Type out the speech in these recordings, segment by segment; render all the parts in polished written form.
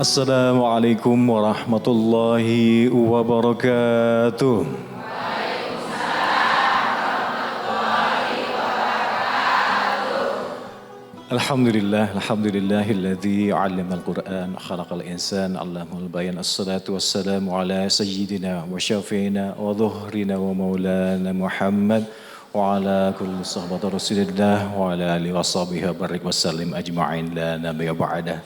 Assalamualaikum warahmatullahi wabarakatuh. Alhamdulillahilladzi 'allamal Qur'an, khalaqal insan, 'allamahul bayan. Assalatu wassalamu ala sayyidina wa syafi'ina wa dhuhrina wa maulana Muhammad wa ala kulli sahabati Rasulillah wa ala alihi washabihi barik wasallim ajma'in la nabiyya ba'dah.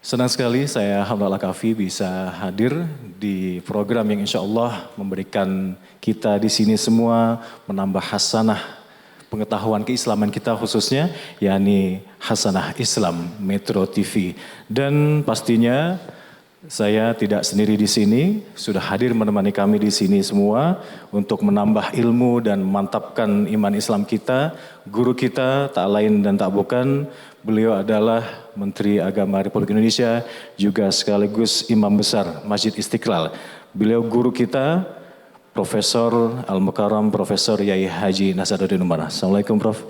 Senang sekali saya Hamdallah Kafi bisa hadir di program yang insya Allah memberikan kita di sini semua menambah hasanah pengetahuan keislaman kita khususnya, yakni Hasanah Islam Metro TV. Dan pastinya saya tidak sendiri di sini, sudah hadir menemani kami di sini semua untuk menambah ilmu dan memantapkan iman Islam kita. Guru kita tak lain dan tak bukan, beliau adalah Menteri Agama Republik Indonesia, juga sekaligus Imam Besar Masjid Istiqlal. Beliau guru kita, Profesor Al-Mukarram, Profesor Yai Haji Nasaruddin Umar. Assalamualaikum Prof.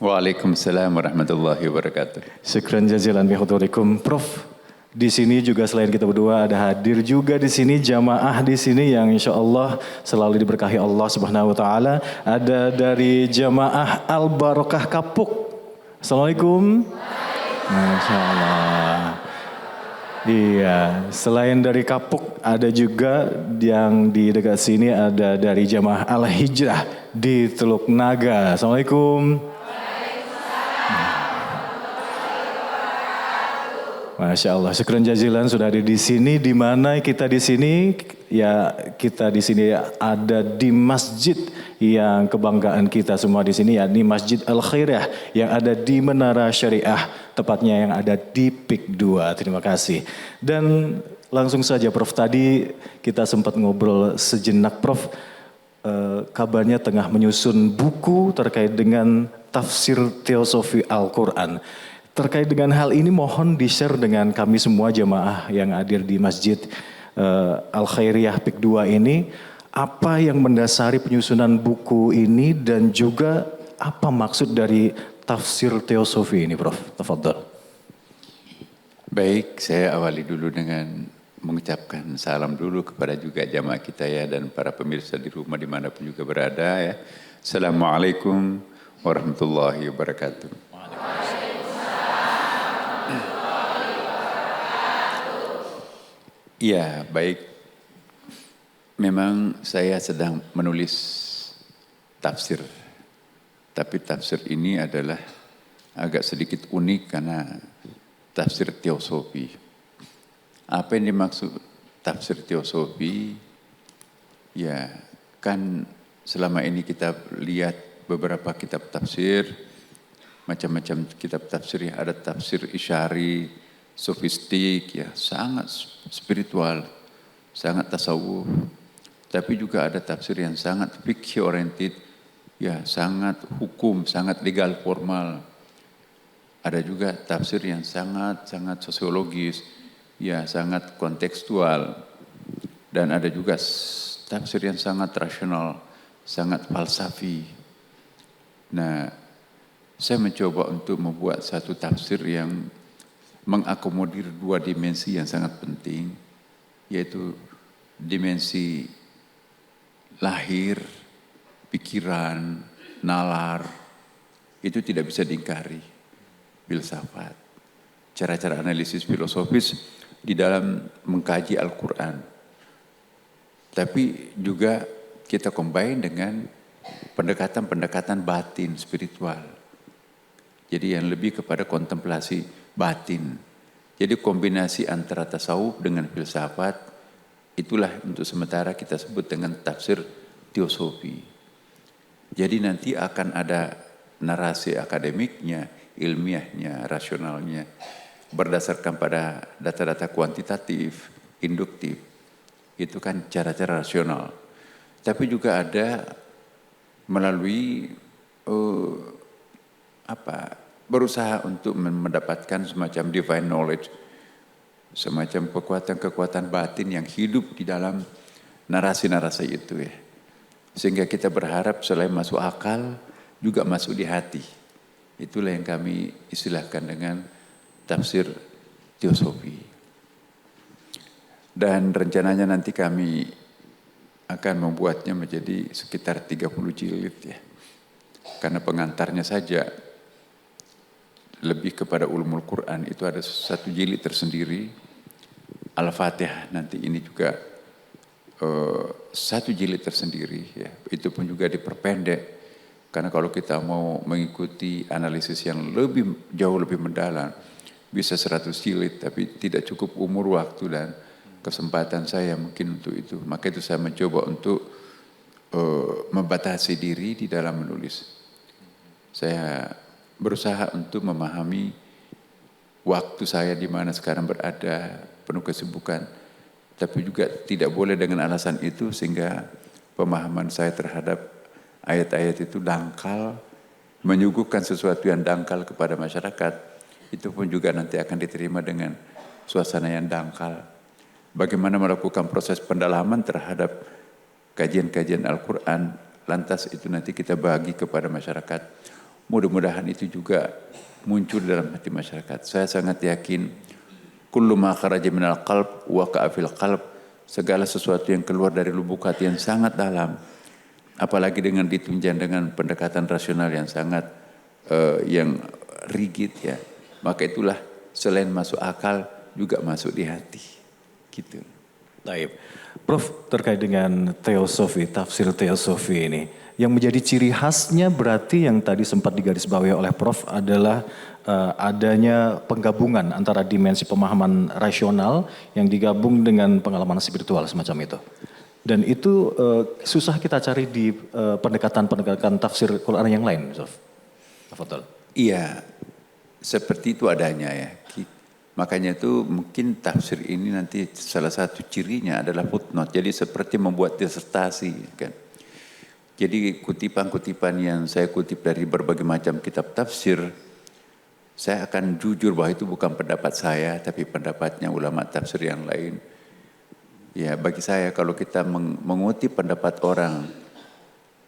Waalaikumsalam warahmatullahi wabarakatuh. Syukran jazilan bihudurikum. Prof, di sini juga selain kita berdua ada hadir juga di sini jamaah di sini yang insya Allah selalu diberkahi Allah Subhanahu Wa Taala. Ada dari jamaah Al Barokah Kapuk. Assalamualaikum. Masya Allah. Iya, selain dari Kapuk ada juga yang di dekat sini ada dari jamaah Al Hijrah di Teluk Naga. Assalamualaikum. Masya Allah, syukran jazilan sudah ada di sini. Di mana kita di sini? Ya, kita di sini ada di masjid yang kebanggaan kita semua di sini, yakni Masjid Al Khairiyah yang ada di Menara Syariah, tepatnya yang ada di PIK 2. Terima kasih. Dan langsung saja Prof, tadi kita sempat ngobrol sejenak Prof. Kabarnya tengah menyusun buku terkait dengan tafsir teosofi Al-Quran. Terkait dengan hal ini mohon di-share dengan kami semua jemaah yang hadir di Masjid Al Khairiyah PIK 2 ini. Apa yang mendasari penyusunan buku ini dan juga apa maksud dari tafsir teosofi ini Prof? Tafadhol. Baik, saya awali dulu dengan mengucapkan salam dulu kepada juga jamaah kita ya dan para pemirsa di rumah dimanapun juga berada ya. Assalamualaikum warahmatullahi wabarakatuh. Ya, baik. Memang saya sedang menulis tafsir. Tapi tafsir ini adalah agak sedikit unik karena tafsir teosofi. Apa yang dimaksud tafsir teosofi? Ya, kan selama ini kita lihat beberapa kitab tafsir, macam-macam kitab tafsir ya, ada tafsir isyari, sofistik ya, sangat spiritual, sangat tasawuf. Tapi juga ada tafsir yang sangat fikih oriented, ya sangat hukum, sangat legal formal. Ada juga tafsir yang sangat sosiologis, ya sangat kontekstual. Dan ada juga tafsir yang sangat rasional, sangat falsafi. Nah, saya mencoba untuk membuat satu tafsir yang mengakomodir dua dimensi yang sangat penting, yaitu dimensi lahir, pikiran, nalar, itu tidak bisa diingkari. Filsafat, cara-cara analisis filosofis di dalam mengkaji Al-Quran. Tapi juga kita combine dengan pendekatan-pendekatan batin, spiritual. Jadi yang lebih kepada kontemplasi batin. Jadi kombinasi antara tasawuf dengan filsafat, itulah untuk sementara kita sebut dengan tafsir teosofi. Jadi nanti akan ada narasi akademiknya, ilmiahnya, rasionalnya, berdasarkan pada data-data kuantitatif, induktif. Itu kan cara-cara rasional. Tapi juga ada melalui berusaha untuk mendapatkan semacam divine knowledge, semacam kekuatan-kekuatan batin yang hidup di dalam narasi-narasi itu ya. Sehingga kita berharap selain masuk akal, juga masuk di hati. Itulah yang kami istilahkan dengan tafsir teosofi. Dan rencananya nanti kami akan membuatnya menjadi sekitar 30 jilid ya. Karena pengantarnya saja lebih kepada ulumul Quran, itu ada satu jilid tersendiri. Al-Fatihah nanti ini juga satu jilid tersendiri ya. Itu pun juga diperpendek. Karena kalau kita mau mengikuti analisis yang jauh lebih mendalam, bisa 100 jilid, tapi tidak cukup umur, waktu, dan kesempatan saya mungkin untuk itu. Maka itu saya mencoba untuk membatasi diri di dalam menulis. Saya berusaha untuk memahami waktu saya di mana sekarang berada, penuh kesibukan. Tapi juga tidak boleh dengan alasan itu sehingga pemahaman saya terhadap ayat-ayat itu dangkal, menyuguhkan sesuatu yang dangkal kepada masyarakat. Itu pun juga nanti akan diterima dengan suasana yang dangkal. Bagaimana melakukan proses pendalaman terhadap kajian-kajian Al-Quran, lantas itu nanti kita bagi kepada masyarakat. Mudah-mudahan itu juga muncul dalam hati masyarakat. Saya sangat yakin, kullu ma kharaja minal qalb waqa'a fil qalb, segala sesuatu yang keluar dari lubuk hati yang sangat dalam, apalagi dengan ditunjang dengan pendekatan rasional yang sangat yang rigid ya, maka itulah selain masuk akal juga masuk di hati gitu. Baik, Prof, terkait dengan teosofi, tafsir teosofi ini, yang menjadi ciri khasnya berarti yang tadi sempat digarisbawahi oleh Prof adalah adanya penggabungan antara dimensi pemahaman rasional yang digabung dengan pengalaman spiritual semacam itu. Dan itu susah kita cari di pendekatan-pendekatan tafsir Quran yang lain, Prof. Tafadhol. Iya, seperti itu adanya ya. Makanya itu mungkin tafsir ini nanti salah satu cirinya adalah footnote. Jadi seperti membuat disertasi kan. Jadi kutipan-kutipan yang saya kutip dari berbagai macam kitab tafsir, saya akan jujur bahwa itu bukan pendapat saya, tapi pendapatnya ulama tafsir yang lain. Ya, bagi saya kalau kita mengutip pendapat orang,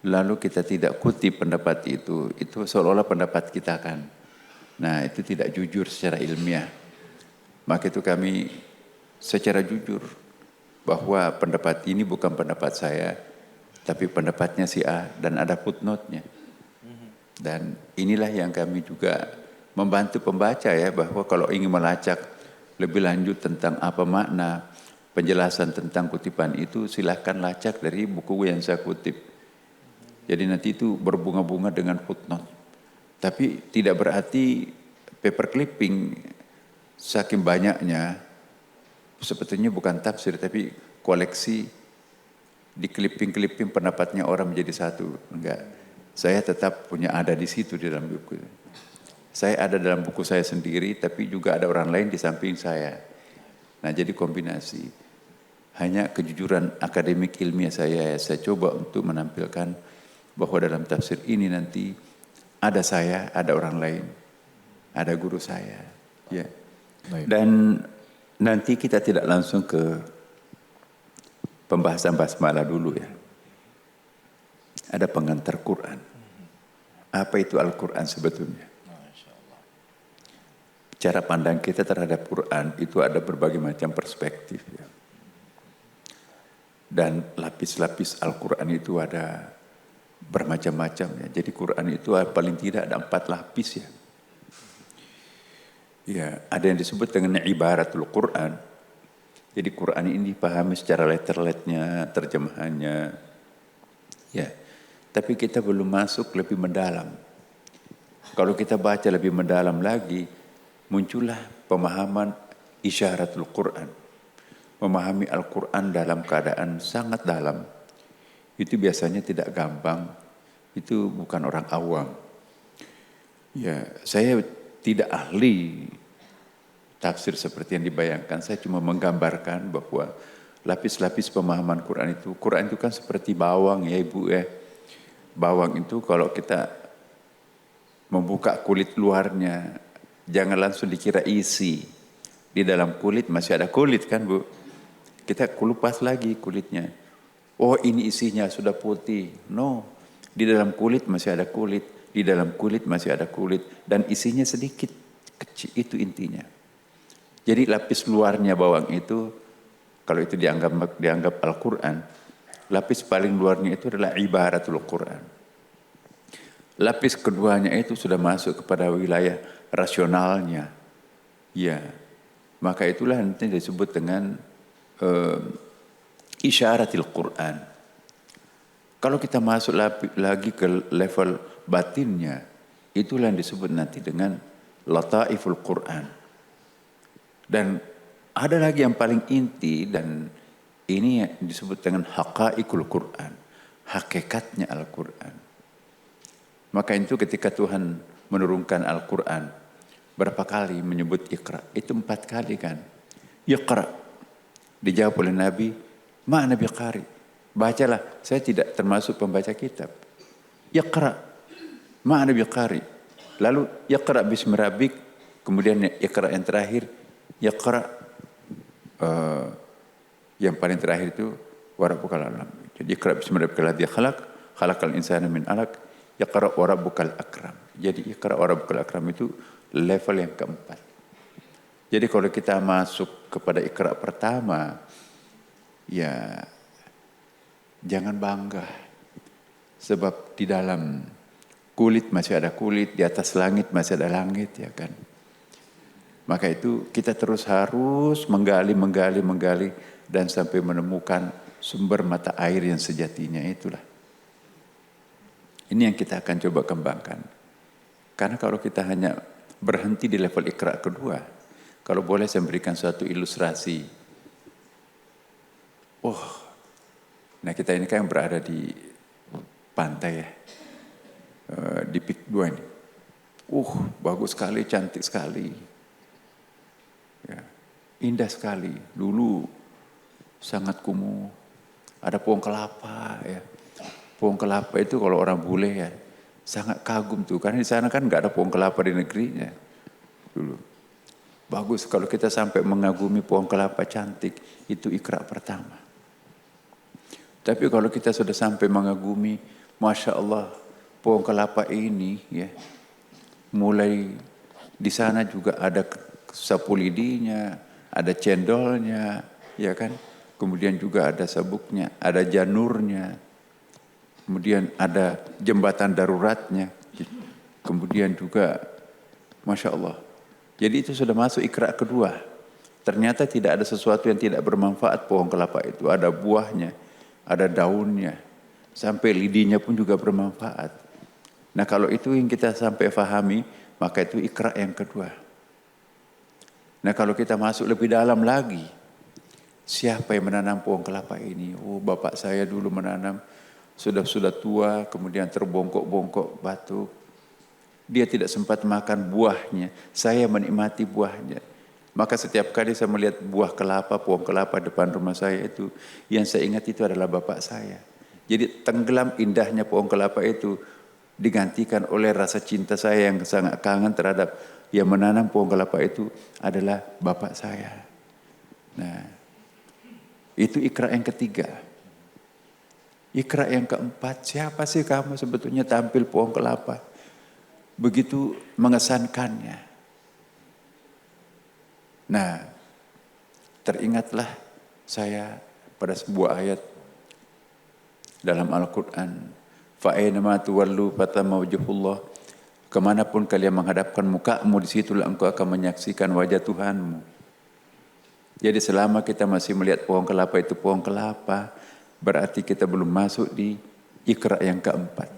lalu kita tidak kutip pendapat itu seolah-olah pendapat kita kan. Nah, itu tidak jujur secara ilmiah. Maka itu kami secara jujur bahwa pendapat ini bukan pendapat saya, tapi pendapatnya si A, dan ada footnote-nya. Dan inilah yang kami juga membantu pembaca ya, bahwa kalau ingin melacak lebih lanjut tentang apa makna penjelasan tentang kutipan itu, silahkan lacak dari buku yang saya kutip. Jadi nanti itu berbunga-bunga dengan footnote. Tapi tidak berarti paper clipping saking banyaknya sebetulnya bukan tafsir, tapi koleksi di clipping-clipping pendapatnya orang menjadi satu. Enggak. Saya tetap punya ada di situ di dalam buku. Saya ada dalam buku saya sendiri, tapi juga ada orang lain di samping saya. Nah, jadi kombinasi. Hanya kejujuran akademik ilmiah saya coba untuk menampilkan bahwa dalam tafsir ini nanti ada saya, ada orang lain, ada guru saya. Ya. Baik. Dan nanti kita tidak langsung ke pembahasan basmalah dulu ya. Ada pengantar Quran. Apa itu Al-Quran sebetulnya? Cara pandang kita terhadap Quran itu ada berbagai macam perspektif ya. Dan lapis-lapis Al-Quran itu ada bermacam-macam ya. Jadi Quran itu paling tidak ada 4 lapis ya. Ya, ada yang disebut dengan ibaratul Quran. Jadi Quran ini dipahami secara letter-letternya, terjemahannya. Ya. Tapi kita belum masuk lebih mendalam. Kalau kita baca lebih mendalam lagi, muncullah pemahaman isyaratul Quran. Memahami Al-Quran dalam keadaan sangat dalam. Itu biasanya tidak gampang. Itu bukan orang awam. Ya, saya tidak ahli tafsir seperti yang dibayangkan. Saya cuma menggambarkan bahwa lapis-lapis pemahaman Quran itu kan seperti bawang ya Ibu ya. Bawang itu kalau kita membuka kulit luarnya, jangan langsung dikira isi. Di dalam kulit masih ada kulit kan Bu. Kita kupas lagi kulitnya. Oh ini isinya sudah putih. No, di dalam kulit masih ada kulit. Di dalam kulit masih ada kulit. Dan isinya sedikit, kecil, itu intinya. Jadi lapis luarnya bawang itu Kalau itu dianggap Al-Quran, lapis paling luarnya itu adalah ibaratul Quran. Lapis keduanya itu sudah masuk kepada wilayah rasionalnya. Ya, maka itulah nanti disebut dengan isyaratil Quran. Kalau kita masuk lagi ke level batinnya, itulah yang disebut nanti dengan lataiful Quran. Dan ada lagi yang paling inti, dan ini disebut dengan haqaiqul Quran, hakikatnya Al-Quran. Maka itu ketika Tuhan menurunkan Al-Quran, berapa kali menyebut Iqra? Itu 4 kali kan. Iqra. Dijawab oleh Nabi, ma Nabi qari. Bacalah, saya tidak termasuk pembaca kitab. Iqra. Ma Nabi qari. Lalu Iqra bismi rabbik, kemudian Iqra yang terakhir, Iqra yang paling terakhir itu warabbukal alam. Jadi Iqra bismi rabbikal ladzi khalaq, khalaqal insana min 'alaq. Iqra wa rabbukal akram. Jadi Iqra wa rabbukal akram itu level yang keempat. Jadi kalau kita masuk kepada Iqra pertama, ya jangan bangga. Sebab di dalam kulit masih ada kulit, di atas langit masih ada langit, ya kan. Maka itu kita terus harus menggali dan sampai menemukan sumber mata air yang sejatinya itulah. Ini yang kita akan coba kembangkan. Karena kalau kita hanya berhenti di level Iqra kedua, kalau boleh saya berikan suatu ilustrasi. Nah kita ini kan berada di pantai ya, di Pik 2 ini. Bagus sekali, cantik sekali. Ya, indah sekali. Dulu sangat kumuh. Ada pohon kelapa ya. Pohon kelapa itu kalau orang bule ya sangat kagum tuh, karena di sana kan nggak ada pohon kelapa di negerinya dulu. Bagus kalau kita sampai mengagumi pohon kelapa cantik, itu Iqra pertama. Tapi kalau kita sudah sampai mengagumi, masya Allah, pohon kelapa ini ya, mulai di sana juga ada sapu lidinya, ada cendolnya, ya kan? Kemudian juga ada sabuknya, ada janurnya. Kemudian ada jembatan daruratnya. Kemudian juga, masya Allah. Jadi itu sudah masuk Iqra kedua. Ternyata tidak ada sesuatu yang tidak bermanfaat pohon kelapa itu. Ada buahnya, ada daunnya. Sampai lidinya pun juga bermanfaat. Nah kalau itu yang kita sampai fahami, maka itu Iqra yang kedua. Nah kalau kita masuk lebih dalam lagi, siapa yang menanam pohon kelapa ini? Bapak saya dulu menanam. Sudah tua, kemudian terbongkok-bongkok batu. Dia tidak sempat makan buahnya. Saya menikmati buahnya. Maka setiap kali saya melihat buah kelapa, pohon kelapa depan rumah saya itu, yang saya ingat itu adalah bapak saya. Jadi tenggelam indahnya pohon kelapa itu digantikan oleh rasa cinta saya yang sangat kangen terhadap yang menanam pohon kelapa itu adalah bapak saya. Nah, itu Iqra yang ketiga. Iqra yang keempat, siapa sih kamu sebetulnya tampil pohon kelapa? Begitu mengesankannya. Nah, teringatlah saya pada sebuah ayat dalam Al-Quran. Fa'ainama tuwallu fathamma wajhullah. Kemanapun kalian menghadapkan mukamu, disitulah engkau akan menyaksikan wajah Tuhanmu. Jadi selama kita masih melihat pohon kelapa itu pohon kelapa, berarti kita belum masuk di Iqra yang keempat.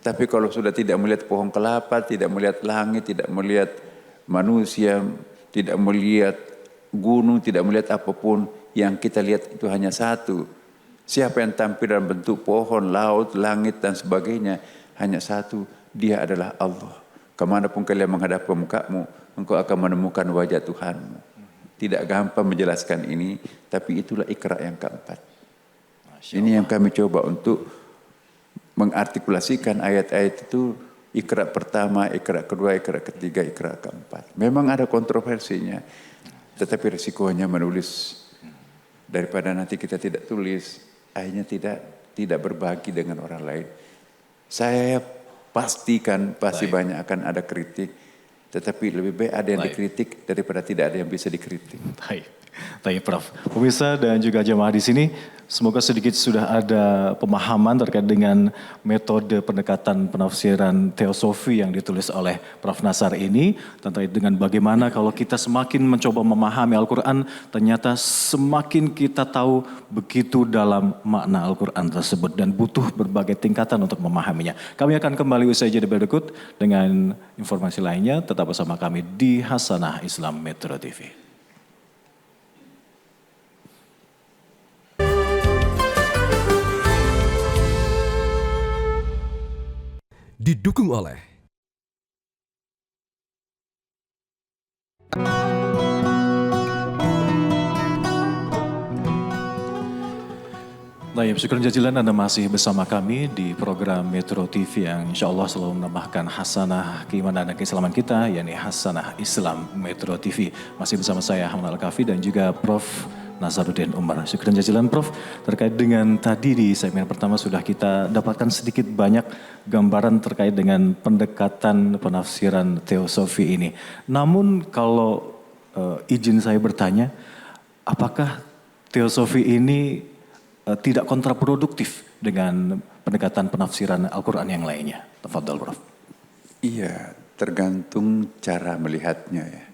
Tapi kalau sudah tidak melihat pohon kelapa, tidak melihat langit, tidak melihat manusia, tidak melihat gunung, tidak melihat apapun, yang kita lihat itu hanya satu. Siapa yang tampil dalam bentuk pohon, laut, langit dan sebagainya, hanya satu, dia adalah Allah. Kemanapun kalian menghadap ke mukamu, engkau akan menemukan wajah Tuhanmu. Tidak gampang menjelaskan ini, tapi itulah Iqra yang keempat. Ini yang kami coba untuk mengartikulasikan ayat-ayat itu, Iqra pertama, Iqra kedua, Iqra ketiga, Iqra keempat. Memang ada kontroversinya, tetapi risikonya menulis daripada nanti kita tidak tulis, akhirnya tidak berbagi dengan orang lain. Saya pastikan pasti banyak akan ada kritik, tetapi lebih baik ada yang dikritik daripada tidak ada yang bisa dikritik. Baik. Baik, Prof. Pemirsa dan juga jemaah di sini, semoga sedikit sudah ada pemahaman terkait dengan metode pendekatan penafsiran teosofi yang ditulis oleh Prof. Nasar ini, terkait dengan bagaimana kalau kita semakin mencoba memahami Al-Quran, ternyata semakin kita tahu begitu dalam makna Al-Quran tersebut dan butuh berbagai tingkatan untuk memahaminya. Kami akan kembali usai jeda berikut dengan informasi lainnya. Tetap bersama kami di Hasanah Islam Metro TV. Didukung oleh Baik, syukur jazilan Anda masih bersama kami di program Metro TV yang insya Allah selalu menambahkan hasanah keimanan dan keislaman kita, yakni Hasanah Islam Metro TV. Masih bersama saya Hamdan Al-Kafi dan juga Prof. Nazaruddin Umar. Syukur jazilan Prof. Terkait dengan tadi di segmen pertama sudah kita dapatkan sedikit banyak gambaran terkait dengan pendekatan penafsiran teosofi ini. Namun kalau izin saya bertanya, apakah teosofi ini tidak kontraproduktif dengan pendekatan penafsiran Al-Quran yang lainnya? Tafadhal, Prof. Iya, tergantung cara melihatnya ya.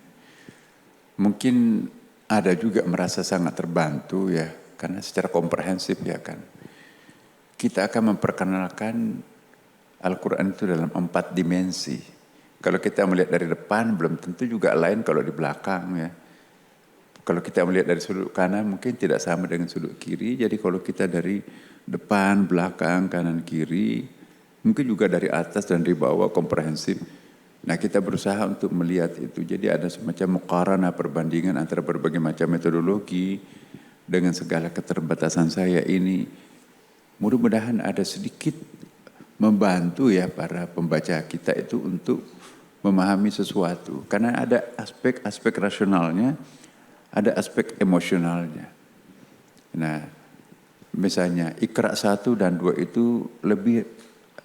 Mungkin ada juga merasa sangat terbantu ya, karena secara komprehensif ya kan. Kita akan memperkenalkan Al-Quran itu dalam 4 dimensi. Kalau kita melihat dari depan belum tentu juga lain kalau di belakang ya. Kalau kita melihat dari sudut kanan mungkin tidak sama dengan sudut kiri. Jadi kalau kita dari depan, belakang, kanan, kiri, mungkin juga dari atas dan dari bawah komprehensif. Nah kita berusaha untuk melihat itu. Jadi ada semacam muqaranah, perbandingan antara berbagai macam metodologi dengan segala keterbatasan saya ini. Mudah-mudahan ada sedikit membantu ya para pembaca kita itu untuk memahami sesuatu. Karena ada aspek-aspek rasionalnya, ada aspek emosionalnya. Nah, misalnya Iqra 1 dan 2 itu lebih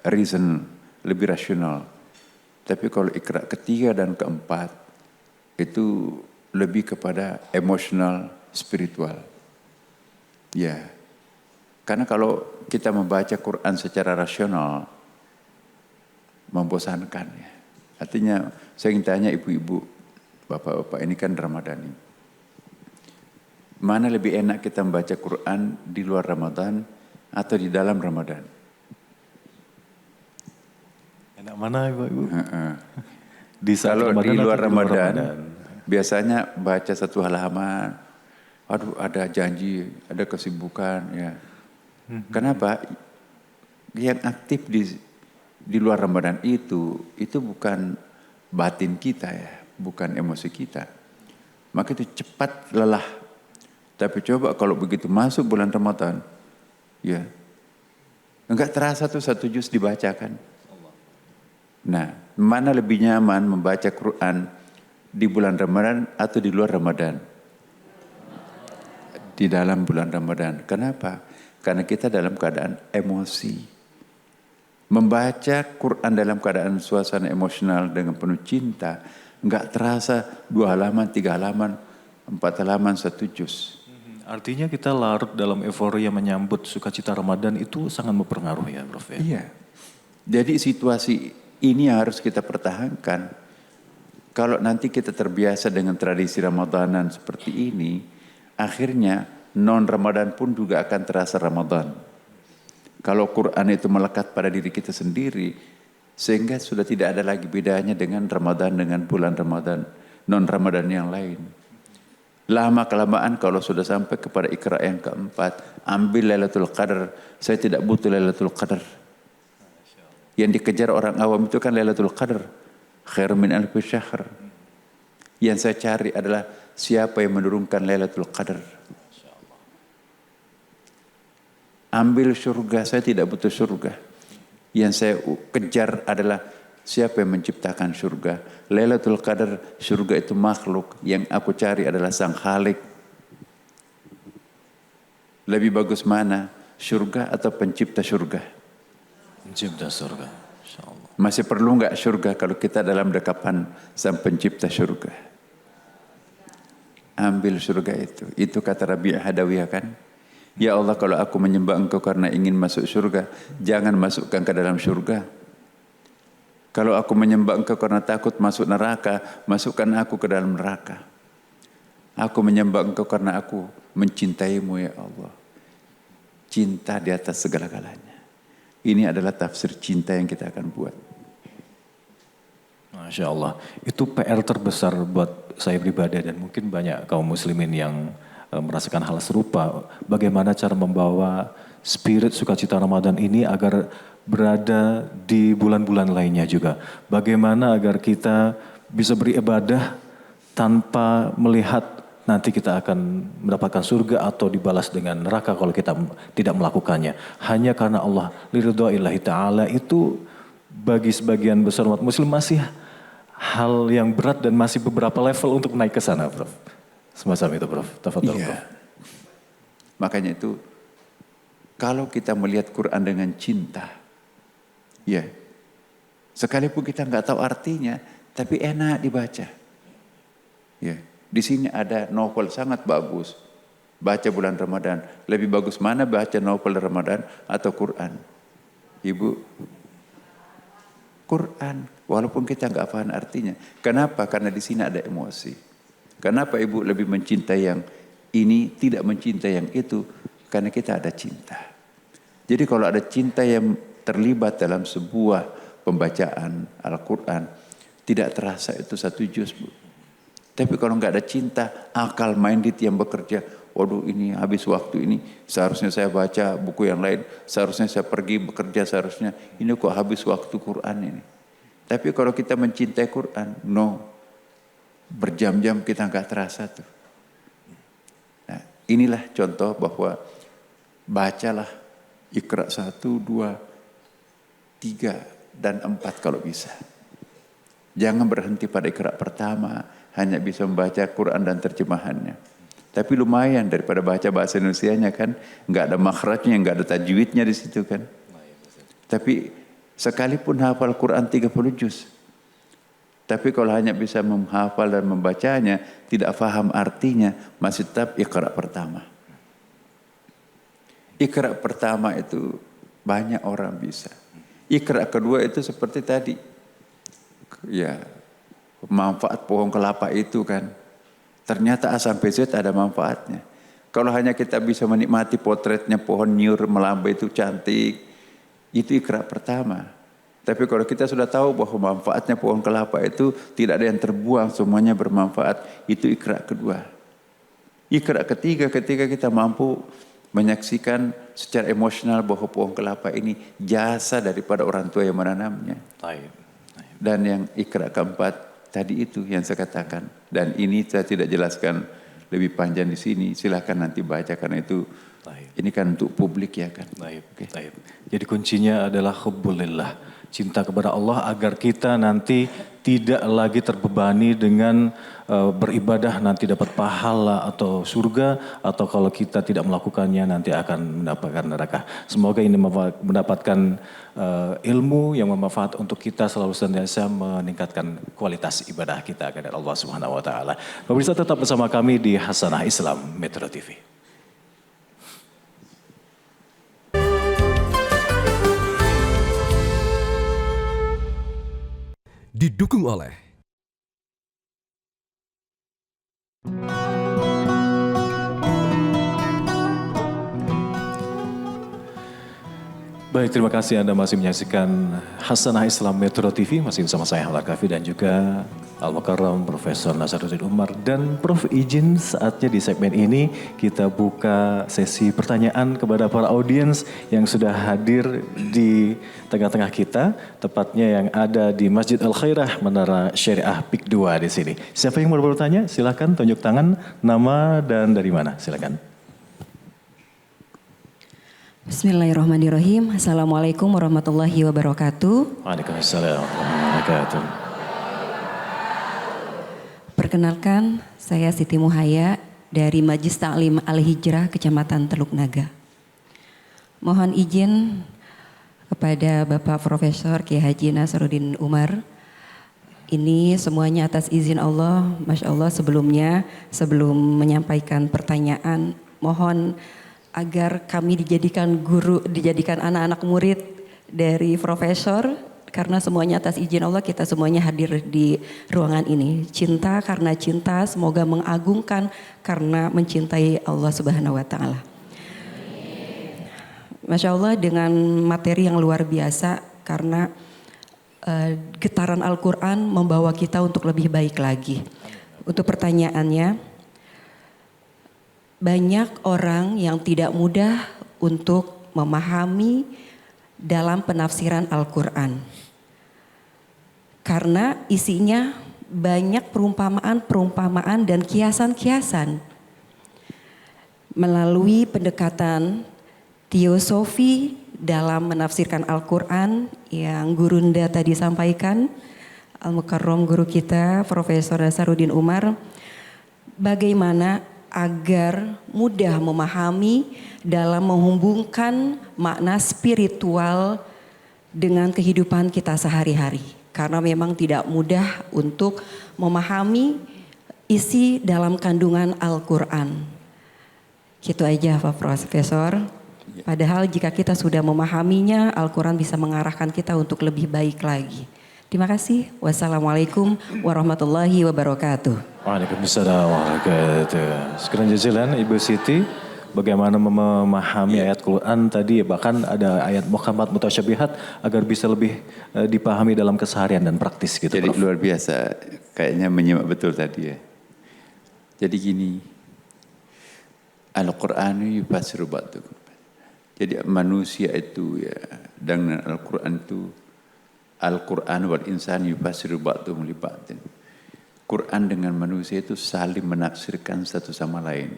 reason, lebih rasional. Tapi kalau Iqra ketiga dan keempat itu lebih kepada emosional, spiritual. Ya. Karena kalau kita membaca Quran secara rasional membosankan ya. Artinya saya ingin tanya ibu-ibu, bapak-bapak ini kan Ramadhani. Mana lebih enak kita membaca Quran di luar Ramadan atau di dalam Ramadan? Enak mana Ibu? Di kalau Ramadan di luar Ramadan, biasanya baca 1 halaman, aduh ada janji, ada kesibukan ya. Kenapa? Yang aktif di luar Ramadan itu bukan batin kita ya, bukan emosi kita. Maka itu cepat lelah. Tapi coba kalau begitu masuk bulan Ramadan, ya, enggak terasa tuh 1 juz dibacakan. Nah, mana lebih nyaman membaca Quran di bulan Ramadan atau di luar Ramadan? Di dalam bulan Ramadan. Kenapa? Karena kita dalam keadaan emosi. Membaca Quran dalam keadaan suasana emosional dengan penuh cinta, enggak terasa 2 halaman, 3 halaman, 4 halaman, 1 juz. Artinya kita larut dalam euforia menyambut sukacita Ramadan itu sangat mempengaruhi ya, Prof. Ya? Iya. Jadi situasi ini harus kita pertahankan. Kalau nanti kita terbiasa dengan tradisi Ramadanan seperti ini, akhirnya non-Ramadan pun juga akan terasa Ramadan. Kalau Quran itu melekat pada diri kita sendiri, sehingga sudah tidak ada lagi bedanya dengan Ramadan dengan bulan Ramadan, non-Ramadan yang lain. Lama-kelamaan kalau sudah sampai kepada Iqra yang keempat, ambil Lailatul Qadar, saya tidak butuh Lailatul Qadar. Yang dikejar orang awam itu kan Lailatul Qadar, khairun min alfi syahr. Yang saya cari adalah siapa yang menurunkan Lailatul Qadar. Ambil surga, saya tidak butuh surga. Yang saya kejar adalah siapa yang menciptakan surga. Lailatul Qadar, surga itu makhluk. Yang aku cari adalah Sang Khalik. Lebih bagus mana? Surga atau pencipta surga? Pencipta surga, insyaallah. Masih perlu enggak surga kalau kita dalam dekapan Sang Pencipta surga? ambil surga itu. Itu kata Rabi' Hadawiyah kan. Ya Allah, kalau aku menyembah Engkau karena ingin masuk surga, jangan masukkan ke dalam surga. Kalau aku menyembah Engkau karena takut masuk neraka, masukkan aku ke dalam neraka. Aku menyembah Engkau karena aku mencintaimu ya Allah. Cinta di atas segala-galanya. Ini adalah tafsir cinta yang kita akan buat. Masya Allah, itu PR terbesar buat saya pribadi dan mungkin banyak kaum muslimin yang merasakan hal serupa. Bagaimana cara membawa spirit sukacita Ramadan ini agar berada di bulan-bulan lainnya juga. Bagaimana agar kita bisa beribadah tanpa melihat nanti kita akan mendapatkan surga atau dibalas dengan neraka kalau kita tidak melakukannya. Hanya karena Allah, liridha'illahi ta'ala, itu bagi sebagian besar umat muslim masih hal yang berat dan masih beberapa level untuk naik ke sana, Prof. Semacam itu, Prof. Tafadhol, Prof. Makanya itu, kalau kita melihat Quran dengan cinta, ya, sekalipun kita nggak tahu artinya, tapi enak dibaca. Ya, di sini ada novel sangat bagus. Baca bulan Ramadan. Lebih bagus mana baca novel Ramadan atau Quran? Ibu, Quran. Walaupun kita nggak paham artinya. Kenapa? Karena di sini ada emosi. Kenapa ibu lebih mencintai yang ini, tidak mencintai yang itu? Karena kita ada cinta. Jadi kalau ada cinta yang terlibat dalam sebuah pembacaan Al-Quran, tidak terasa itu satu juz, Bu. Tapi kalau nggak ada cinta, akal minded yang bekerja, waduh ini habis waktu ini, seharusnya saya baca buku yang lain, seharusnya saya pergi bekerja, seharusnya ini kok habis waktu Quran ini. Tapi kalau kita mencintai Quran, no, berjam-jam kita nggak terasa tuh. Nah, inilah contoh bahwa bacalah Iqra 1, 2, 3, dan 4 kalau bisa. Jangan berhenti pada Iqra pertama, hanya bisa membaca Quran dan terjemahannya. Tapi lumayan daripada baca bahasa Indonesianya kan, nggak ada makhrajnya, nggak ada tajwidnya di situ kan. Tapi sekalipun hafal Quran 30 juz, tapi kalau hanya bisa menghafal dan membacanya, tidak faham artinya, masih tetap Iqra pertama. Iqra pertama itu banyak orang bisa. Iqra kedua itu seperti tadi, ya, manfaat pohon kelapa itu kan, ternyata A sampai Z ada manfaatnya. Kalau hanya kita bisa menikmati potretnya pohon nyur melambai itu cantik, itu Iqra pertama. Tapi kalau kita sudah tahu bahwa manfaatnya pohon kelapa itu tidak ada yang terbuang, semuanya bermanfaat, itu Iqra kedua. Iqra ketiga, ketika kita mampu menyaksikan secara emosional bahwa pohon kelapa ini jasa daripada orang tua yang menanamnya. Dan yang Iqra keempat tadi itu yang saya katakan. Dan ini saya tidak jelaskan lebih panjang di sini. Silakan nanti baca karena itu ini kan untuk publik ya kan. Okay. Jadi kuncinya adalah hubbulillah, cinta kepada Allah agar kita nanti tidak lagi terbebani dengan beribadah nanti dapat pahala atau surga, atau kalau kita tidak melakukannya nanti akan mendapatkan neraka. Semoga ini mendapatkan ilmu yang bermanfaat untuk kita selalu senantiasa meningkatkan kualitas ibadah kita kepada Allah Subhanahu wa taala. Pemirsa, tetap bersama kami di Hasanah Islam Metro TV. Didukung oleh Baik, terima kasih Anda masih menyaksikan Hasanah Islam Metro TV. Masih bersama saya Ahmad Kafi dan juga Al-Mukarram Profesor Nasaruddin Umar. Dan Prof, izin saatnya di segmen ini kita buka sesi pertanyaan kepada para audiens yang sudah hadir di tengah-tengah kita. Tepatnya yang ada di Masjid Al-Khairah Menara Syariah PIK 2 di sini. Siapa yang mau bertanya? Silakan tunjuk tangan, nama dan dari mana. Silakan. Bismillahirrahmanirrahim. Assalamualaikum warahmatullahi wabarakatuh. Waalaikumsalam warahmatullahi wabarakatuh. Perkenalkan, saya Siti Muhaya dari Majelis Ta'lim Al-Hijrah Kecamatan Teluk Naga. Mohon izin kepada Bapak Profesor Kiai Haji Nasaruddin Umar Ini semuanya atas izin Allah. Masya Allah, sebelum menyampaikan pertanyaan, mohon agar kami dijadikan guru, dijadikan anak-anak murid dari profesor, karena semuanya atas izin Allah kita semuanya hadir di ruangan ini. Cinta karena cinta, semoga mengagungkan karena mencintai Allah Subhanahu wa Ta'ala. Masya Allah, dengan materi yang luar biasa, karena getaran Al-Quran membawa kita untuk lebih baik lagi. Untuk pertanyaannya, banyak orang yang tidak mudah untuk memahami dalam penafsiran Al-Quran. Karena isinya banyak perumpamaan dan kiasan-kiasan. Melalui pendekatan teosofi dalam menafsirkan Al-Quran yang Gurunda tadi sampaikan, Al-Mukarram guru kita Profesor Nasaruddin Umar, bagaimana agar mudah memahami dalam menghubungkan makna spiritual dengan kehidupan kita sehari-hari. Karena memang tidak mudah untuk memahami isi dalam kandungan Al-Quran. Gitu aja Pak Profesor. Padahal jika kita sudah memahaminya, Al-Quran bisa mengarahkan kita untuk lebih baik lagi. Terima kasih. Wassalamualaikum warahmatullahi wabarakatuh. Waalaikumsalam warahmatullahi wabarakatuh. Sekian jazilan Ibu Siti, bagaimana memahami ayat Quran tadi, bahkan ada ayat muhkamat mutasyabihat agar bisa lebih dipahami dalam keseharian dan praktis gitu. Jadi Prof. luar biasa, kayaknya menyimak betul tadi ya. Jadi gini, Al-Qur'anu yufasiru ba'du. Jadi manusia itu ya, dengan Al-Quran itu, Al-Quran wal insan yufasiru ba'du li ba'din. Quran dengan manusia itu saling menafsirkan satu sama lain.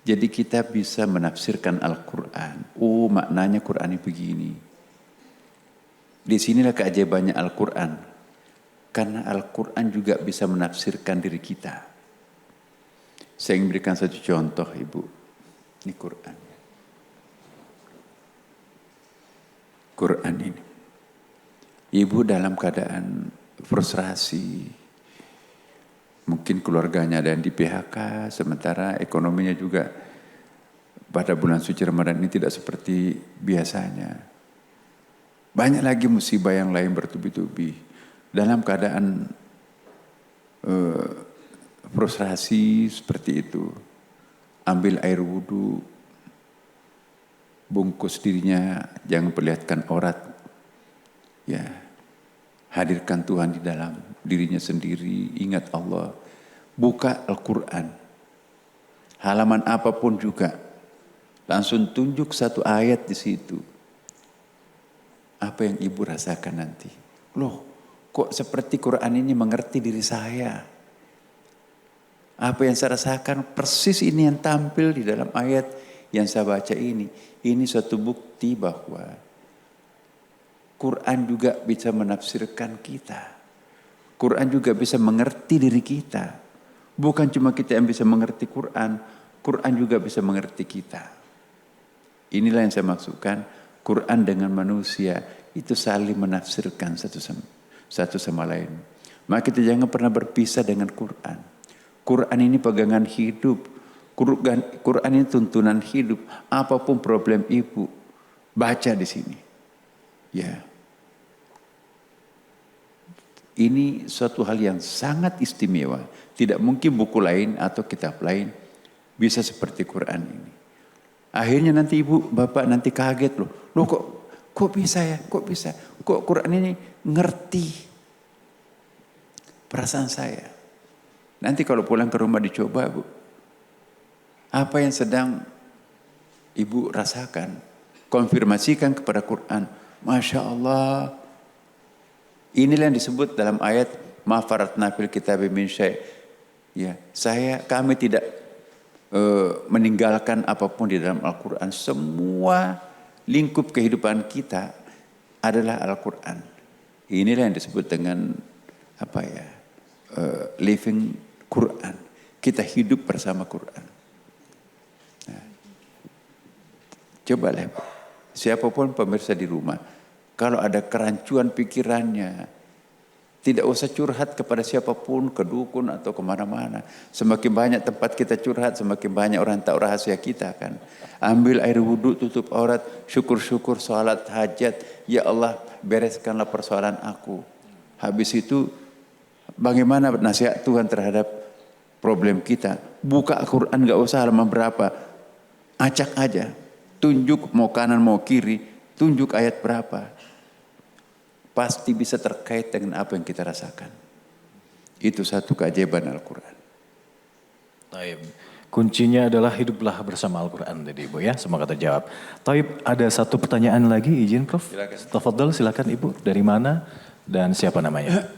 Jadi kita bisa menafsirkan Al-Quran. Oh, maknanya Quran ini begini. Di sinilah keajaibannya Al-Quran. Karena Al-Quran juga bisa menafsirkan diri kita. Saya ingin berikan satu contoh, Ibu. Ini Quran. Quran ini. Ibu dalam keadaan frustrasi. Mungkin keluarganya ada yang di PHK, sementara ekonominya juga pada bulan suci Ramadan ini tidak seperti biasanya. Banyak lagi musibah yang lain bertubi-tubi. Dalam keadaan frustrasi seperti itu, ambil air wudhu, bungkus dirinya, jangan perlihatkan aurat. Ya, hadirkan Tuhan di dalam dirinya sendiri, ingat Allah. Buka Al-Quran, halaman apapun juga, langsung tunjuk satu ayat di situ. Apa yang ibu rasakan nanti? Loh, kok seperti Quran ini mengerti diri saya? Apa yang saya rasakan persis ini yang tampil di dalam ayat yang saya baca ini. Ini suatu bukti bahwa Quran juga bisa menafsirkan kita. Quran juga bisa mengerti diri kita. Bukan cuma kita yang bisa mengerti Quran, Quran juga bisa mengerti kita. Inilah yang saya maksudkan, Quran dengan manusia itu saling menafsirkan satu sama lain. Maka kita jangan pernah berpisah dengan Quran. Quran ini pegangan hidup. Quran ini tuntunan hidup. Apapun problem ibu, baca di sini. Ya. Ini suatu hal yang sangat istimewa. Tidak mungkin buku lain atau kitab lain bisa seperti Quran ini. Akhirnya nanti ibu, bapak nanti kaget loh. Loh kok bisa ya? Kok bisa? Kok Quran ini ngerti perasaan saya? Nanti kalau pulang ke rumah dicoba, Bu. Apa yang sedang ibu rasakan? Konfirmasikan kepada Quran. Masya Allah. Inilah yang disebut dalam ayat ma faratna fil kitabi min syai'. Ya, kami tidak meninggalkan apapun di dalam Al-Quran. Semua lingkup kehidupan kita adalah Al-Quran. Inilah yang disebut dengan living Quran. Kita hidup bersama Quran. Nah, cobalah siapapun pemirsa di rumah, kalau ada kerancuan pikirannya, Tidak usah curhat kepada siapapun, ke dukun atau kemana-mana. Semakin banyak tempat kita curhat, semakin banyak orang tahu rahasia kita kan. Ambil air wudhu, tutup aurat, syukur-syukur, sholat, hajat. Ya Allah, bereskanlah persoalan aku. Habis itu, bagaimana nasihat Tuhan terhadap problem kita? Buka Al-Quran, gak usah halaman berapa. Acak aja. Tunjuk mau kanan mau kiri, tunjuk ayat berapa. Pasti bisa terkait dengan apa yang kita rasakan. Itu satu keajaiban Al-Quran. Taib. Kuncinya adalah hiduplah bersama Al-Quran tadi Ibu ya, semoga terjawab. Taib, ada satu pertanyaan lagi, izin Prof. Silakan. Tafadhol, silakan Ibu. Dari mana dan siapa namanya?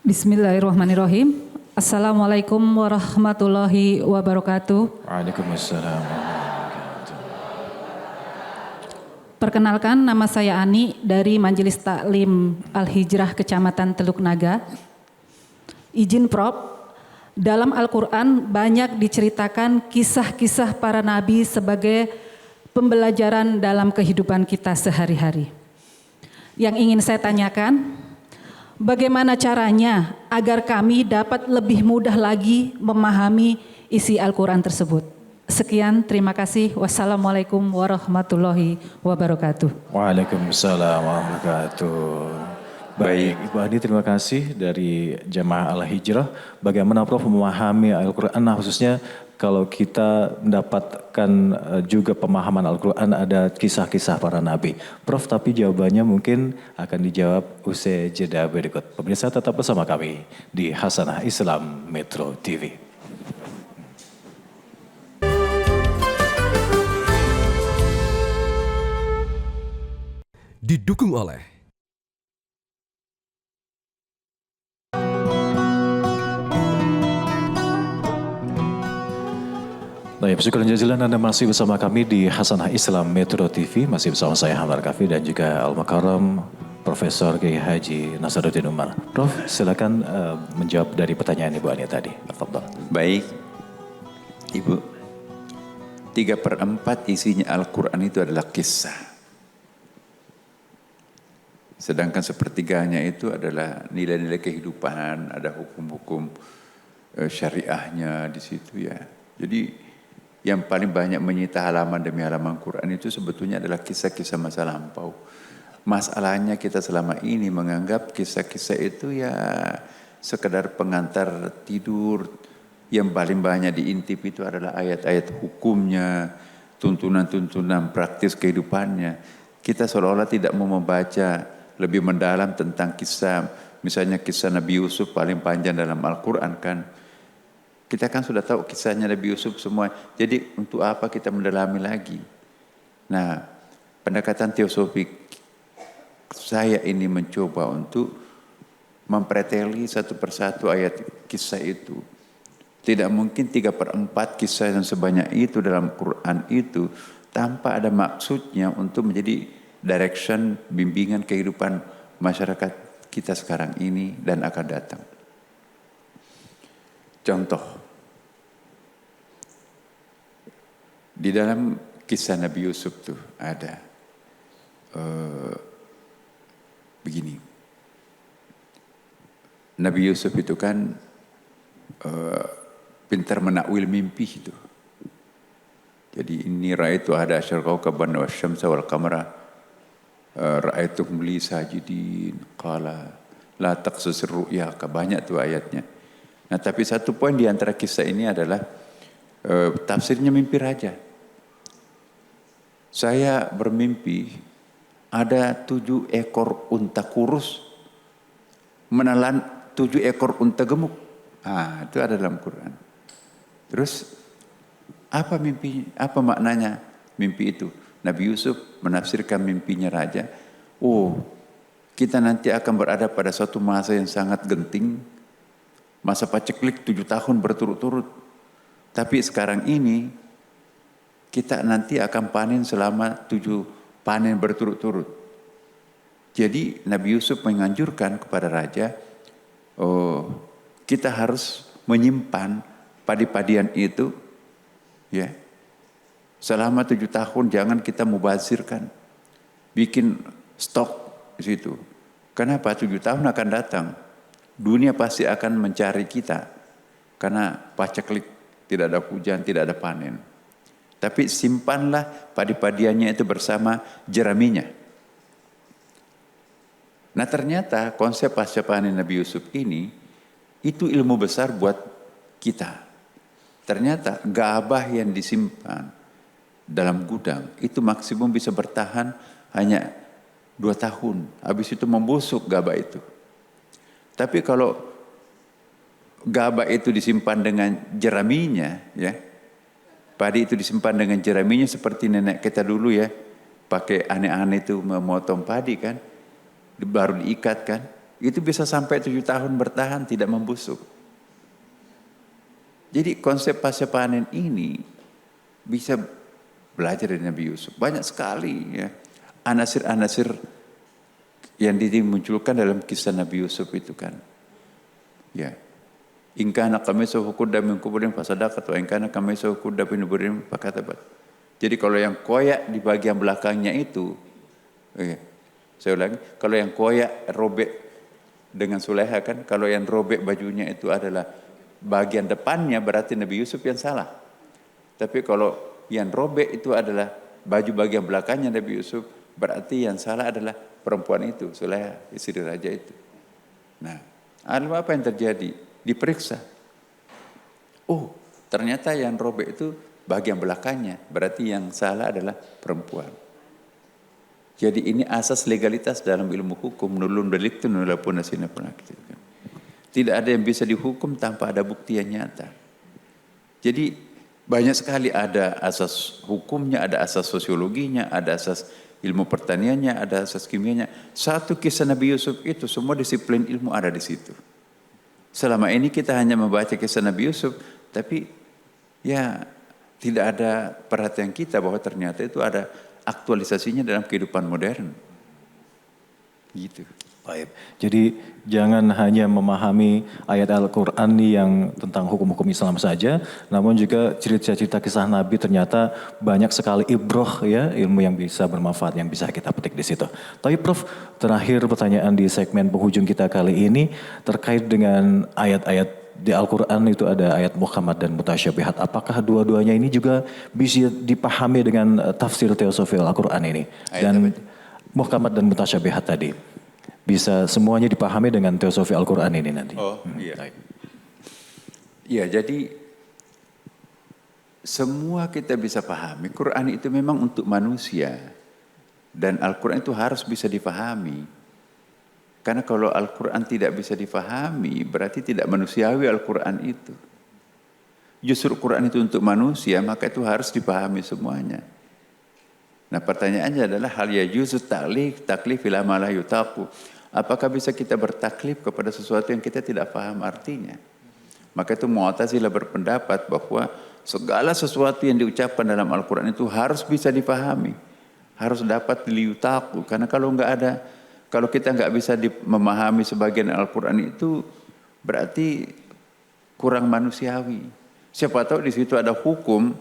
Bismillahirrahmanirrahim. Assalamualaikum warahmatullahi wabarakatuh. Waalaikumsalam. Perkenalkan, nama saya Ani dari Majelis Taklim Al-Hijrah Kecamatan Teluk Naga. Izin Prof, dalam Al-Quran banyak diceritakan kisah-kisah para nabi sebagai pembelajaran dalam kehidupan kita sehari-hari. Yang ingin saya tanyakan, bagaimana caranya agar kami dapat lebih mudah lagi memahami isi Al-Quran tersebut? Sekian, terima kasih. Wassalamualaikum warahmatullahi wabarakatuh. Waalaikumsalam warahmatullahi wabarakatuh. Baik, Ibu Adi, terima kasih dari Jamaah Al-Hijrah. Bagaimana Prof memahami Al-Quran, nah, khususnya kalau kita mendapatkan juga pemahaman Al-Quran ada kisah-kisah para nabi. Prof, tapi jawabannya mungkin akan dijawab usai jeda berikut. Pemirsa tetap bersama kami di Hasanah Islam Metro TV. Didukung oleh Baik, syukur jazilan Anda masih bersama kami di Hasanah Islam Metro TV. Masih bersama saya Hamdar Kafi dan juga Al-Makaram Profesor Kiai Haji Nasaruddin Umar. Prof, silakan menjawab dari pertanyaan Ibu Ani tadi. Tafadhol. Baik, Ibu. 3/4 isinya Al-Quran itu adalah kisah. Sedangkan sepertiganya itu adalah nilai-nilai kehidupan, ada hukum-hukum syariahnya di situ ya. Jadi yang paling banyak menyita halaman demi halaman Quran itu sebetulnya adalah kisah-kisah masa lampau. Masalahnya kita selama ini menganggap kisah-kisah itu ya sekedar pengantar tidur. Yang paling banyak diintip itu adalah ayat-ayat hukumnya, tuntunan-tuntunan praktis kehidupannya. Kita seolah-olah tidak mau membaca lebih mendalam tentang kisah, misalnya kisah Nabi Yusuf paling panjang dalam Al-Quran kan. Kita kan sudah tahu kisahnya Nabi Yusuf semua. Jadi untuk apa kita mendalami lagi? Nah, pendekatan teosofik saya ini mencoba untuk mempreteli satu persatu ayat kisah itu. Tidak mungkin 3/4 kisah yang sebanyak itu dalam Quran itu tanpa ada maksudnya untuk menjadi direction, bimbingan kehidupan masyarakat kita sekarang ini dan akan datang. Contoh, di dalam kisah Nabi Yusuf tuh ada begini. Nabi Yusuf itu kan pintar menakwil mimpi itu. Jadi ini ra'aitu ahada asyara kawkaban wasyamsa wal qamara ra'aituhum li sajidin qala la taqsusir ru'ya, banyak tuh ayatnya. Nah, tapi satu poin di antara kisah ini adalah tafsirnya mimpi raja. Saya bermimpi ada 7 ekor unta kurus menelan 7 ekor unta gemuk. Ah, itu ada dalam Quran. Terus apa mimpi? Apa maknanya mimpi itu? Nabi Yusuf menafsirkan mimpinya raja. Oh, kita nanti akan berada pada suatu masa yang sangat genting. Masa paceklik 7 tahun berturut-turut. Tapi sekarang ini kita nanti akan panen selama 7 panen berturut-turut. Jadi Nabi Yusuf menganjurkan kepada raja, kita harus menyimpan padi-padian itu, ya, selama 7 tahun. Jangan kita mubazirkan, bikin stok di situ. Kenapa? 7 tahun akan datang. Dunia pasti akan mencari kita. Karena paceklik, tidak ada hujan, tidak ada panen. Tapi simpanlah padi-padiannya itu bersama jeraminya. Nah ternyata konsep pasca panen Nabi Yusuf ini, itu ilmu besar buat kita. Ternyata gabah yang disimpan dalam gudang, itu maksimum bisa bertahan hanya 2 tahun. Habis itu membusuk gabah itu. Tapi kalau gabah itu disimpan dengan jeraminya, ya, padi itu disimpan dengan jeraminya seperti nenek kita dulu ya, pakai aneh-aneh itu memotong padi kan, baru diikat kan, itu bisa sampai 7 tahun bertahan tidak membusuk. Jadi konsep pasca panen ini bisa belajar dari Nabi Yusuf. Banyak sekali ya anasir-anasir yang dimunculkan dalam kisah Nabi Yusuf itu kan. Ya. In kana qamisuhu qudda min qubulin fasadaqat wa in kana qamisuhu qudda min duburin fakatabat. Jadi kalau yang koyak di bagian belakangnya itu, saya ulangi, kalau yang koyak robek dengan Suleha kan, kalau yang robek bajunya itu adalah bagian depannya berarti Nabi Yusuf yang salah. Tapi kalau yang robek itu adalah baju bagian belakangnya Nabi Yusuf, berarti yang salah adalah perempuan itu, Suleha, istri raja itu. Nah, apa yang terjadi? Diperiksa. Oh, ternyata yang robek itu bagian belakangnya, berarti yang salah adalah perempuan. Jadi ini asas legalitas dalam ilmu hukum, nullum delictum nulla puna sine punacti. Tidak ada yang bisa dihukum tanpa ada bukti yang nyata. Jadi banyak sekali ada asas hukumnya, ada asas sosiologinya, ada asas ilmu pertaniannya, ada asas kimianya. Satu kisah Nabi Yusuf itu semua disiplin ilmu ada di situ. Selama ini kita hanya membaca kisah Nabi Yusuf, tapi ya tidak ada perhatian kita bahwa ternyata itu ada aktualisasinya dalam kehidupan modern. Gitu. Baik. Jadi jangan hanya memahami ayat Al-Quran yang tentang hukum-hukum Islam saja, namun juga cerita-cerita kisah Nabi ternyata banyak sekali ibroh ya, ilmu yang bisa bermanfaat yang bisa kita petik di situ. Tapi Prof, terakhir pertanyaan di segmen penghujung kita kali ini terkait dengan ayat-ayat di Al-Quran itu ada ayat muhkamat dan mutasyabihat. Apakah dua-duanya ini juga bisa dipahami dengan tafsir teosofi Al-Quran ini? Dan muhkamat dan mutasyabihat tadi. Bisa semuanya dipahami dengan teosofi Al-Quran ini nanti. Oh iya. Iya, jadi semua kita bisa pahami. Quran itu memang untuk manusia. Dan Al-Quran itu harus bisa dipahami. Karena kalau Al-Quran tidak bisa dipahami, berarti tidak manusiawi Al-Quran itu. Justru Quran itu untuk manusia, maka itu harus dipahami semuanya. Nah pertanyaannya adalah hal yajuzu taklif ila ma la yutaqu. Apakah bisa kita bertaklif kepada sesuatu yang kita tidak paham artinya? Maka itu Mu'tazilah berpendapat bahwa segala sesuatu yang diucapkan dalam Al-Quran itu harus bisa dipahami. Harus dapat liyutaqu. Karena kalau kita nggak bisa memahami sebagian Al-Quran itu berarti kurang manusiawi. Siapa tahu di situ ada hukum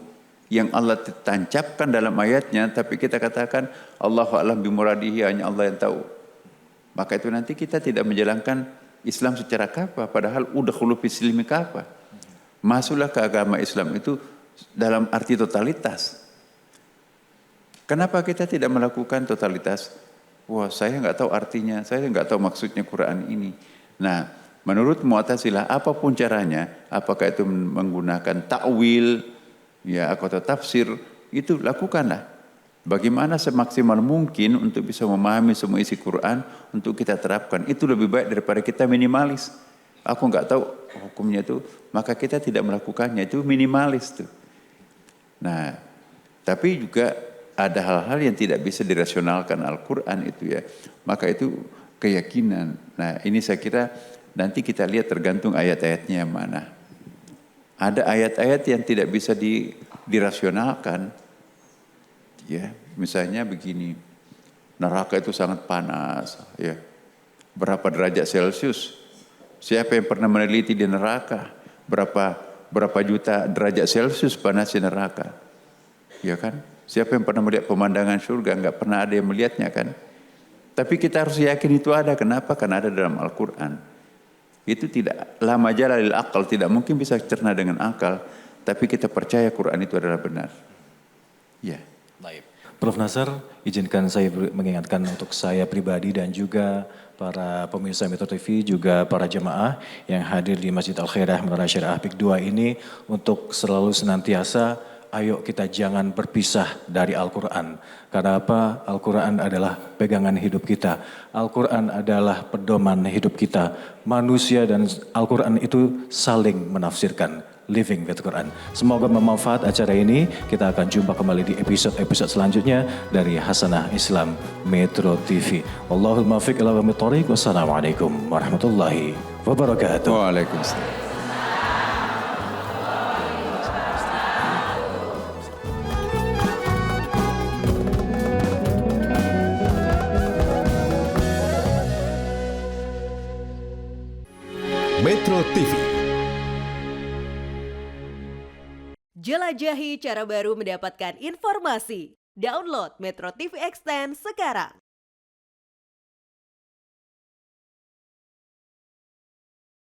yang Allah tancapkan dalam ayatnya, tapi kita katakan Allahu a'lam bimuradihi, hanya Allah yang tahu. Maka itu nanti kita tidak menjalankan Islam secara kafah, padahal udah khulu fi silmi kafah. Masuklah ke agama Islam itu dalam arti totalitas. Kenapa kita tidak melakukan totalitas? Wah, saya nggak tahu artinya, saya nggak tahu maksudnya Quran ini. Nah, menurut Mu'tazilah apapun caranya, apakah itu menggunakan ta'wil, ya atau tafsir, itu lakukanlah. Bagaimana semaksimal mungkin untuk bisa memahami semua isi Quran untuk kita terapkan. Itu lebih baik daripada kita minimalis. Aku nggak tahu hukumnya itu, maka kita tidak melakukannya. Itu minimalis tuh. Nah, tapi juga ada hal-hal yang tidak bisa dirasionalkan Al-Quran itu ya. Maka itu keyakinan. Nah, ini saya kira nanti kita lihat tergantung ayat-ayatnya yang mana. Ada ayat-ayat yang tidak bisa dirasionalkan. Ya, misalnya begini, neraka itu sangat panas. Ya, berapa derajat Celcius? Siapa yang pernah meneliti di neraka? Berapa juta derajat Celcius panasnya neraka? Ya kan? Siapa yang pernah melihat pemandangan surga? Enggak pernah ada yang melihatnya kan? Tapi kita harus yakin itu ada. Kenapa? Karena ada dalam Al-Quran. Itu tidak la majala lil akal, tidak mungkin bisa cerna dengan akal. Tapi kita percaya Quran itu adalah benar. Ya. Baik. Prof. Nasar, izinkan saya mengingatkan untuk saya pribadi dan juga para pemirsa Metro TV, juga para jemaah yang hadir di Masjid Al-Khairah Menara Syariah PIK 2 ini untuk selalu senantiasa, ayo kita jangan berpisah dari Al-Quran. Karena apa? Al-Quran adalah pegangan hidup kita. Al-Quran adalah pedoman hidup kita. Manusia dan Al-Quran itu saling menafsirkan. Living with Quran. Semoga bermanfaat acara ini. Kita akan jumpa kembali di episode-episode selanjutnya dari Hasanah Islam Metro TV. Wallahul muwaffiq ila aqwamit thoriq. Wassalamualaikum warahmatullahi wabarakatuh. Waalaikumsalam. Metro TV. Jelajahi cara baru mendapatkan informasi. Download Metro TV Extend sekarang.